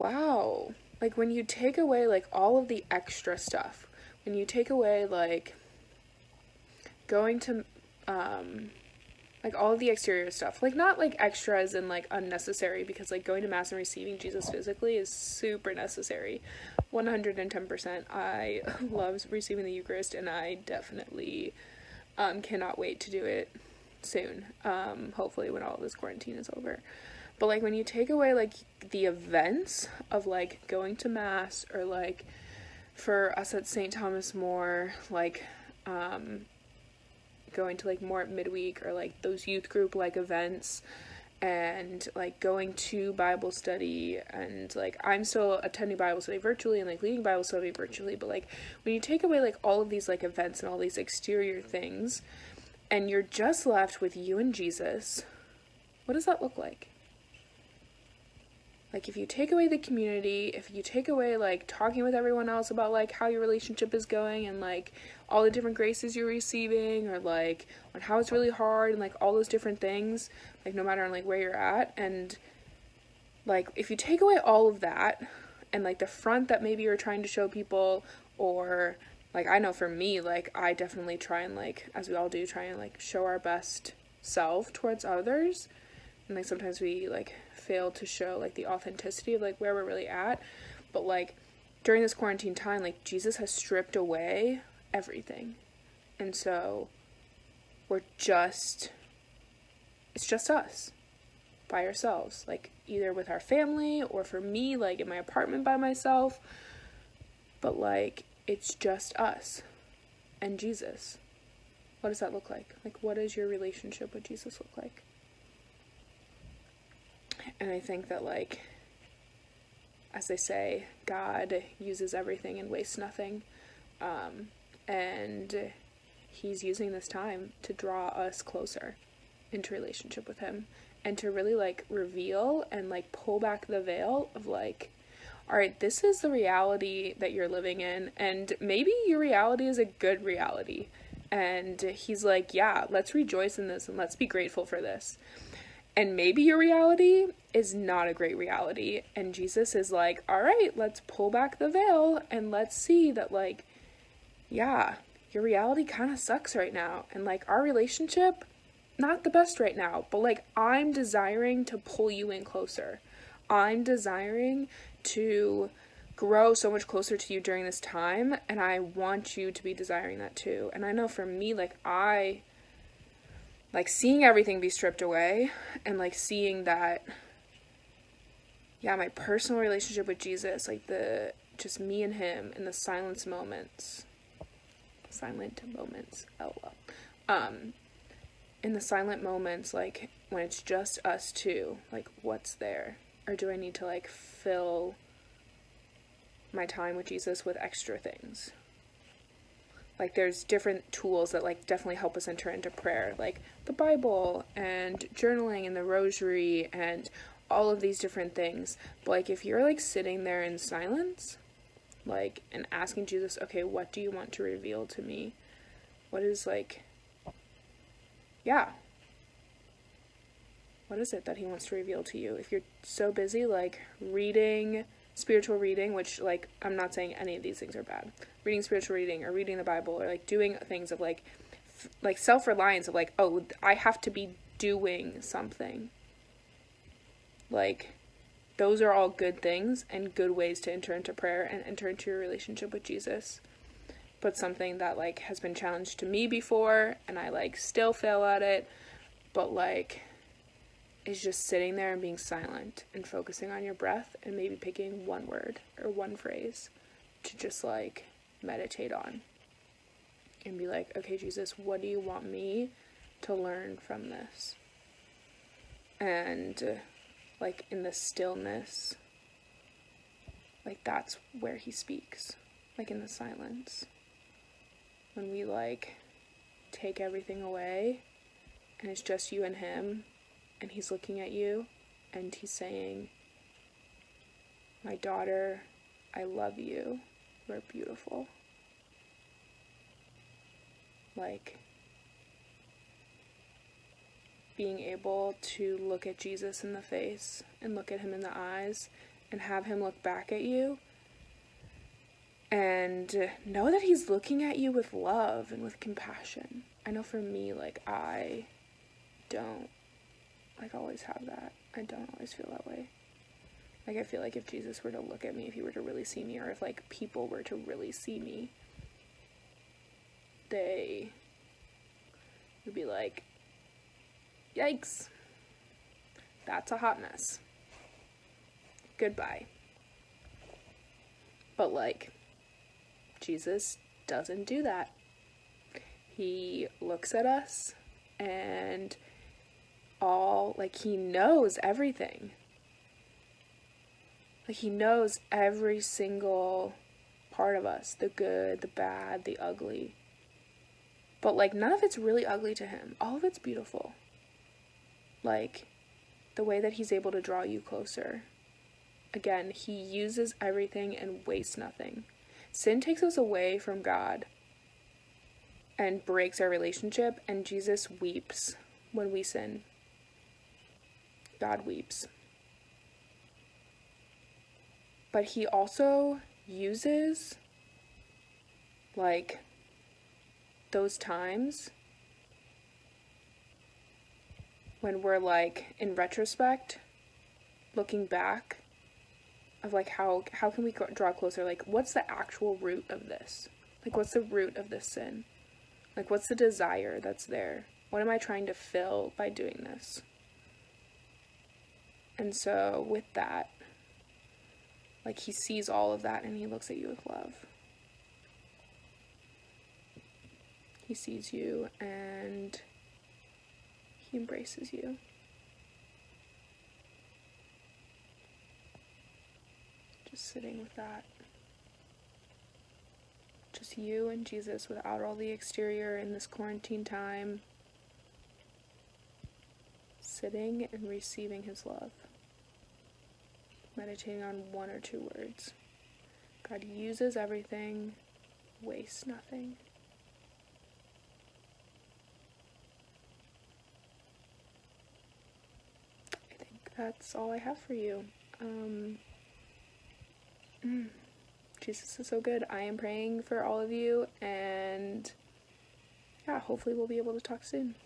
wow. Like when you take away like all of the extra stuff, when you take away like going to like all of the exterior stuff, like not like extras and like unnecessary, because like going to mass and receiving Jesus physically is super necessary. 110%. I love receiving the Eucharist, and I definitely cannot wait to do it soon. Hopefully when all of this quarantine is over. But like when you take away like the events of like going to mass, or like for us at St. Thomas More, like going to like more midweek, or like those youth group like events, and like going to Bible study, and like I'm still attending Bible study virtually and like leading Bible study virtually, but like when you take away like all of these like events and all these exterior things, and you're just left with you and Jesus, what does that look like? Like if you take away the community, if you take away like talking with everyone else about like how your relationship is going, and like all the different graces you're receiving, or like on how it's really hard, and like all those different things, like no matter like where you're at, and like if you take away all of that, and like the front that maybe you're trying to show people, or like I know for me, like I definitely try and like, as we all do, try and like show our best self towards others, and like sometimes we like fail to show like the authenticity of like where we're really at. But like during this quarantine time, like Jesus has stripped away everything, and so it's just us by ourselves, like either with our family, or for me like in my apartment by myself, but like it's just us and Jesus. What does that look like? Like what does your relationship with Jesus look like? And I think that, like, as they say, God uses everything and wastes nothing. And he's using this time to draw us closer into relationship with him, and to really, like, reveal and, like, pull back the veil of, like, all right, this is the reality that you're living in, and maybe your reality is a good reality. And he's like, yeah, let's rejoice in this, and let's be grateful for this. And maybe your reality is not a great reality. And Jesus is like, all right, let's pull back the veil and let's see that, like, yeah, your reality kind of sucks right now. And, like, our relationship, not the best right now. But, like, I'm desiring to pull you in closer. I'm desiring to grow so much closer to you during this time. And I want you to be desiring that too. And I know for me, like seeing everything be stripped away, and like seeing that, yeah, my personal relationship with Jesus, like the just me and him in the silent moments, lol, in the silent moments, like when it's just us two, like what's there? Or do I need to like fill my time with Jesus with extra things? Like there's different tools that like definitely help us enter into prayer, like the Bible and journaling and the rosary and all of these different things. But like if you're like sitting there in silence, like, and asking Jesus, okay, what do you want to reveal to me? What is like, yeah, what is it that he wants to reveal to you? If you're so busy like reading spiritual reading, which like I'm not saying any of these things are bad, reading spiritual reading or reading the Bible, or like doing things of like self-reliance of like, oh, I have to be doing something, like those are all good things and good ways to enter into prayer and enter into your relationship with Jesus. But something that like has been challenged to me before, and I like still fail at it, but like is just sitting there and being silent and focusing on your breath, and maybe picking one word or one phrase to just like meditate on and be like, okay, Jesus, what do you want me to learn from this? And like in the stillness, like that's where he speaks, like in the silence, when we like take everything away and it's just you and him, and he's looking at you and he's saying, my daughter, I love you, you're beautiful. Like being able to look at Jesus in the face and look at him in the eyes and have him look back at you and know that he's looking at you with love and with compassion. I know for me, like, I don't, like, always have that. I don't always feel that way. Like, I feel like if Jesus were to look at me, if he were to really see me, or if, like, people were to really see me, they would be like, yikes, that's a hot mess. Goodbye. But, like, Jesus doesn't do that. He looks at us and he knows everything. Like, he knows every single part of us, the good, the bad, the ugly. But, like, none of it's really ugly to him. All of it's beautiful. Like, the way that he's able to draw you closer. Again, he uses everything and wastes nothing. Sin takes us away from God and breaks our relationship, and Jesus weeps when we sin. God weeps. But he also uses, like, those times when we're, like, in retrospect, looking back, of, like, how can we draw closer? Like, what's the actual root of this? Like, what's the root of this sin? Like, what's the desire that's there? What am I trying to fill by doing this? And so, with that, like, he sees all of that and he looks at you with love. He sees you and he embraces you. Just sitting with that. Just you and Jesus without all the exterior in this quarantine time. Sitting and receiving his love. Meditating on one or two words. God uses everything, wastes nothing. I think that's all I have for you. Jesus is so good. I am praying for all of you, and yeah, hopefully we'll be able to talk soon.